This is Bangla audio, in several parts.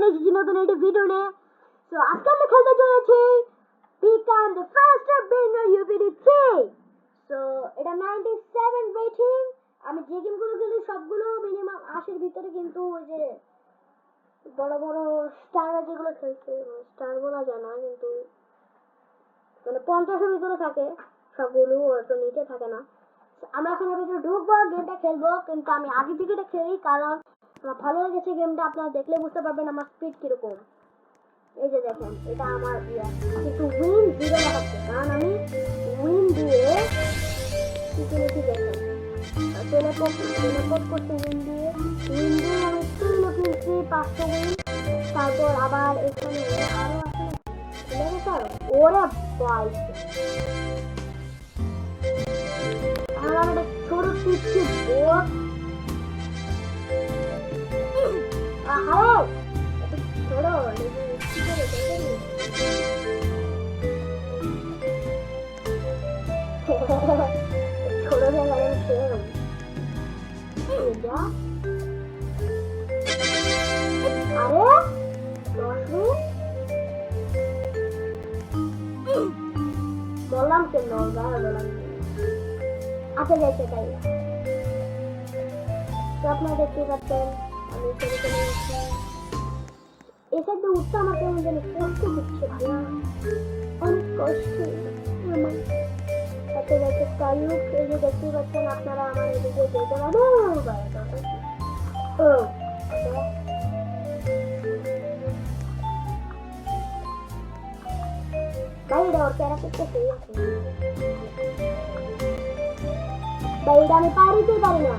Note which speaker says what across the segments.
Speaker 1: চলে এসেছি নতুন একটি ভিডিও নিয়ে। তো আজকে আমরা খেলতে চলেছি Become the Faster Winner UPD3। তো এটা 97 রেটিং। আমি যে গেমগুলো খেলি সবগুলো মিনিমাম 80 ভিতরে, কিন্তু ওই যে বড় বড় স্টার যেগুলো খেলছে, স্টার বলা যায় না, কিন্তু মানে 50-এর ভিতরে থাকে সবগুলো, তো নিচে থাকে না। আমরা এখন ভিতরে ঢুকবো, গেমটা খেলবো, কিন্তু আমি আগে থেকে এটা খেলি কারণ আমার ভালো লেগেছে গেমটা। আপনারা দেখলে বুঝতে পারবেন আমার স্পিড কিরকম। এই যে দেখেন, এটা আমার কিন্তু উইন 0 দেখাচ্ছে, কারণ আমি উইন দিয়ে কি দেখেন টেলিপোর্ট করতে উইন দিয়ে আমি 3 কিনছি, 500 উইন। তারপর আবার এখানে আরো আছে, ওরে ভাই আমার একটা ছোট পিচ্ছি বোট। আরে ছোট ছোট জায়গায় সেরকম আরে 10 বললাম কেন বললাম। আচ্ছা যাই সেটাই, তো আপনারা দেখতে পাচ্ছেন আমি চলে এসেছি। এসে তো উঠতে আমার কেমন জানি কষ্ট হচ্ছে ভাইয়া, অনেক কষ্ট আমার। এত যাচ্ছে কালুক, এই যে দেখতে পাচ্ছেন আপনারা আমার এদিকে যেতে পারবো। ও ভাই এটা ওর ক্যারেক্টারটা সেই আছে ভাই, এটা আমি পারিতেই পারি না।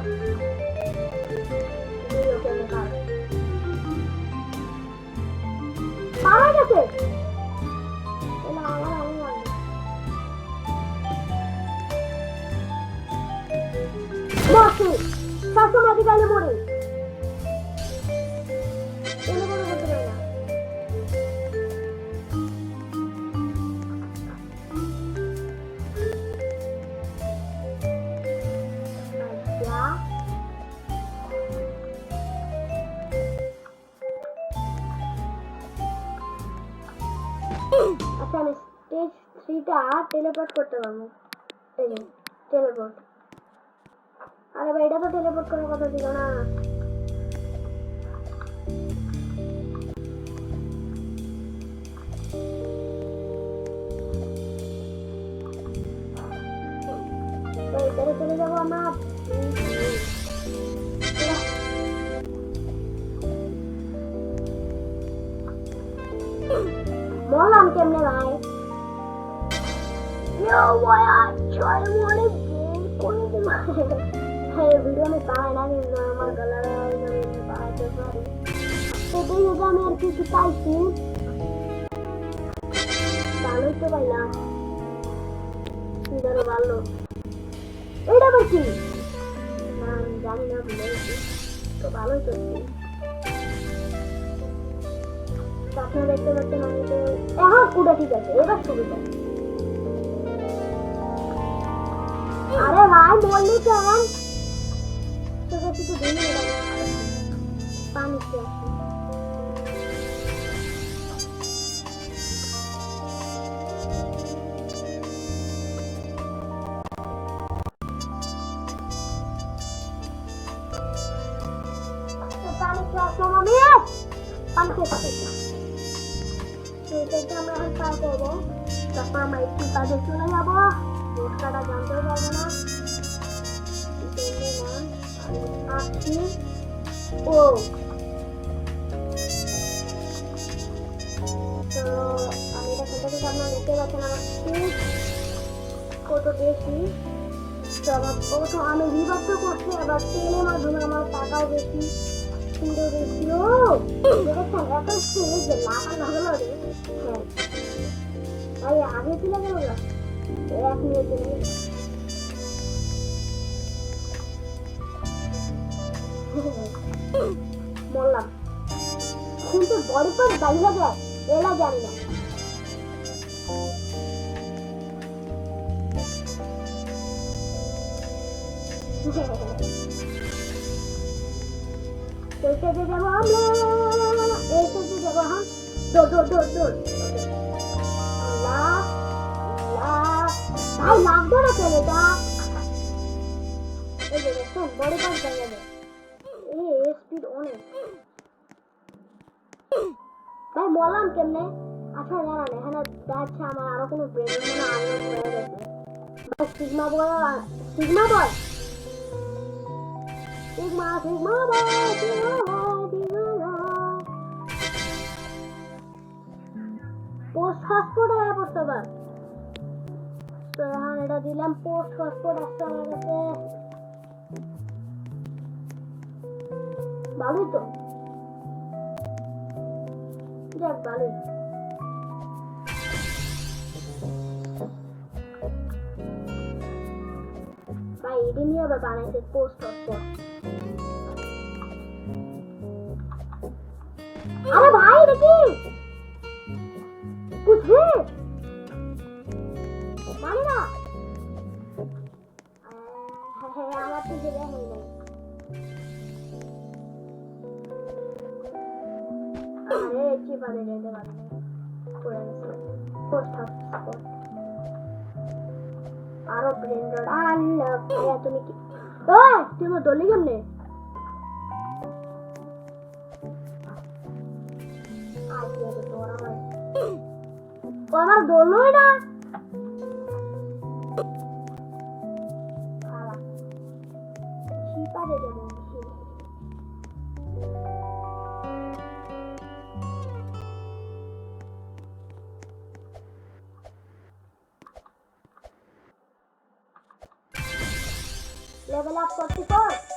Speaker 1: পারা গেছে মরছি, সবসময় দিকে মরে করতে পারি না। আচ্ছা আমি স্টেজ 3টা টেলিপোর্ট করতে পারবো। এই যে টেলিপোর্ট। আরে ভাই এটা তো টেলিপোর্ট করার কথা ছিল না। এখানে চলে যাবো আমরা। বললাম কেমনে ভাই, ভিডিও আমি পাই না, কিন্তু আমার গলায় পাইতে পারি। সেটাই যদি আমি আর কিছু পাইছি ভালোই তো পাইলাম, ধরো ভালো। এইটা আবার কি না জানি না, বলেছি তো ভালোই করছি। আপনারা দেখতে পাচ্ছেন আমি তো পুরো ঠিক আছে, এবার সুবিধা। আরে ভাই বললি কেন তোকে কিছু দিন পানি খেয়ে আমরা এখন পার করবো। তারপর আমরা একটু কাজে চলে যাবো, রাস্তাটা জানতেও পারবো না। ও তো আমি এটা খেলতে খেলতে আপনারা দেখতে পাচ্ছেন আমার স্পিড কত বেশি। তো আবার প্রথম আমি রিভার্সও করছি, আবার ট্রেনের মাধ্যমে আমার টাকাও বেশি, স্পিডও বেশি। ও দেখেছেন এত স্পিড যে লাগানো হলো রে। হ্যাঁ ভাই আগে ছিল গেল না, 1 মিনিট চলে গেল। বললাম কিন্তু বডি পার্ট দাঁড়িয়ে যায় এলা জানি না। তো সেটা যাবো আমরা। এই সেন্টে দেখো হ্যাঁ দৌড় লাভ ভাই লাগবে না কেন এটা এই যে দেখো বড় পাস হয়ে গেল এই স্পিড অনেক ভাই মরলাম কেমনে আচ্ছা জানা নেই হ্যাঁ যাচ্ছে আমার আরো কোনো ব্রেন মনে আনলক হয়ে গেছে ভাই সিগমা বয় সিগমা বয় পোস্ট হটস্পট আয়া পড়তে পার তো এখন এটা দিলাম পোস্ট হটস্পট আসছে আমার কাছে ভালোই তো যাক ভালোই ভাই এটা নিয়ে আবার বানাইছে পোস্ট হটস্পট अरे भाई देखिए कुछ है माने ना हमारा तो जगह है नहीं अरे अच्छी बात है रहने वाले पूरा पोस्ट हॉटस्पॉट आरो ब्रेन रॉड लग गया तुम्हें की ओए तुम्हें दोली हमने আমার দোলই না শিপারে দেব লেভেল আপ 44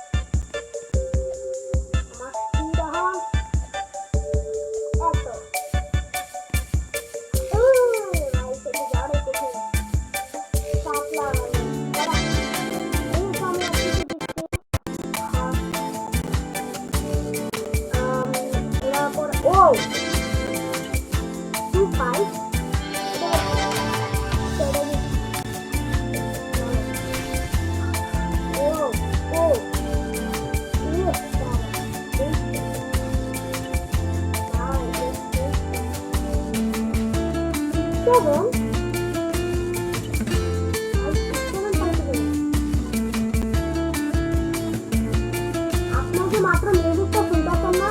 Speaker 1: আপনাকে মাত্র মিউজিকটা শুনতে পাচ্ছেন না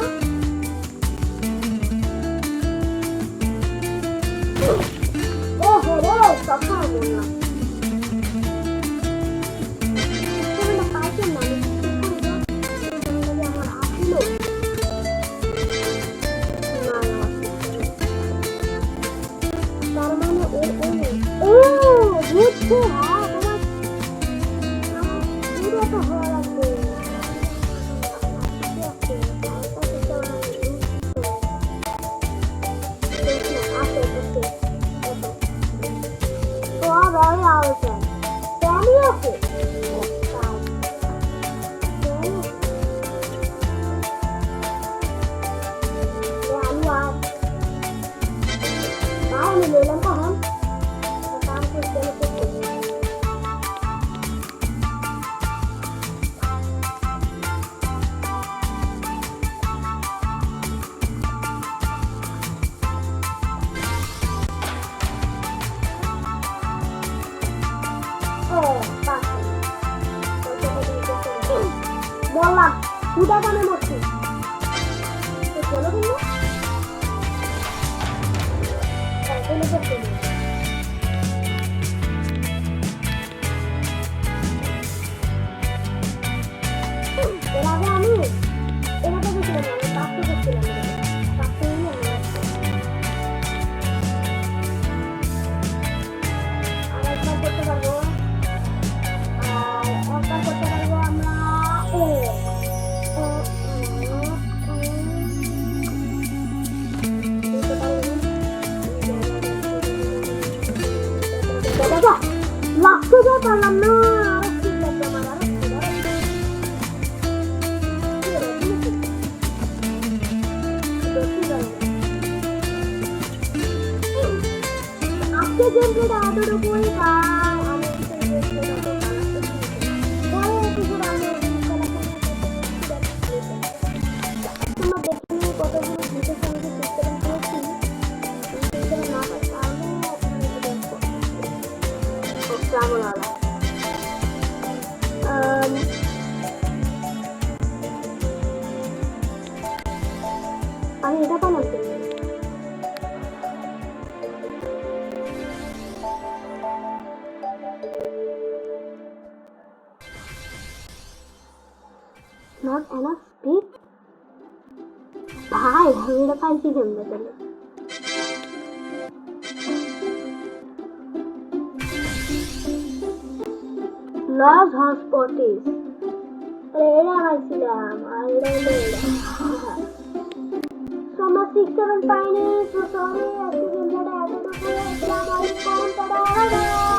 Speaker 1: ও হো কথা বললাম পাইছেন না আমার আসলো তার মানে ও বুঝছে হ্যাঁ তোমার পুরো তো হওয়া লাগবে very awesome. Danny আছে আমি নিলাম কখন কাম করতে বললাম দুটা দামে মরছি চলো কিন্তু এর আগে আমি এটাতে গেছিলাম আমি পাঁচশো করছিলাম পাঁচশো আর একবার করতে পারবো আর একবার করতে পারবো আমরা লাগতে যায় পারলাম না আরো ঠিক লাগবে আমার আরো আজকে গেম প্লেটা এতটুকুই আমি তোমরা দেখে নিয়ে কতগুলো এটা বানাতে not enough speed ভাই আমি এটা পাইছি কেমনে তাহলে লস হটস্পটিস এটা পাইছিলাম আর এটা হলো So আমরা 6-7 পাইনি, so sorry, আজকে ভিডিওটা এতটুকু। আসসালামু আলাইকুম, টাটা।